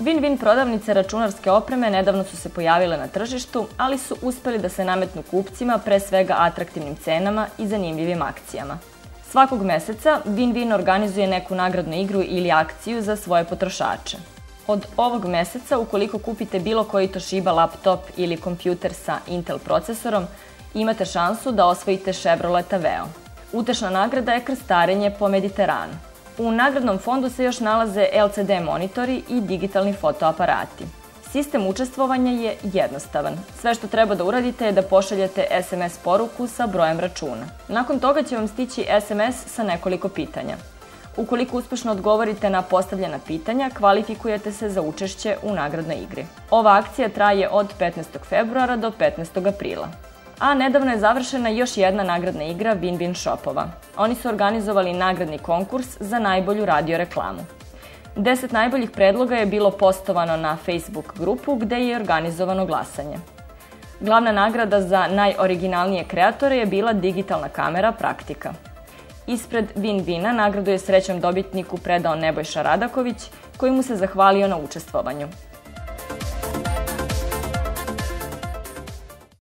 Win-Win prodavnice računarske opreme nedavno su se pojavile na tržištu, ali su uspeli da se nametnu kupcima pre svega atraktivnim cenama i zanimljivim akcijama. Svakog meseca Win-Win organizuje neku nagradnu igru ili akciju za svoje potrošače. Od ovog meseca, ukoliko kupite bilo koji Toshiba laptop ili kompjuter sa Intel procesorom, imate šansu da osvojite Chevrolet Aveo. Utešna nagrada je krstarenje po Mediteranu. U nagradnom fondu se još nalaze LCD monitori i digitalni fotoaparati. Sistem učestvovanja je jednostavan. Sve što treba da uradite je da pošaljete SMS poruku sa brojem računa. Nakon toga će vam stići SMS sa nekoliko pitanja. Ukoliko uspešno odgovorite na postavljena pitanja, kvalifikujete se za učešće u nagradnoj igri. Ova akcija traje od 15. februara do 15. aprila. A nedavno je završena još jedna nagradna igra Win-Win shopova. Oni su organizovali nagradni konkurs za najbolju radio reklamu. 10 najboljih predloga je bilo postovano na Facebook grupu gde je organizovano glasanje. Glavna nagrada za najoriginalnije kreatore je bila digitalna kamera Praktika. Ispred Win-Wina nagradu je srećnom dobitniku predao Nebojša Radaković, koji mu se zahvalio na učestvovanju.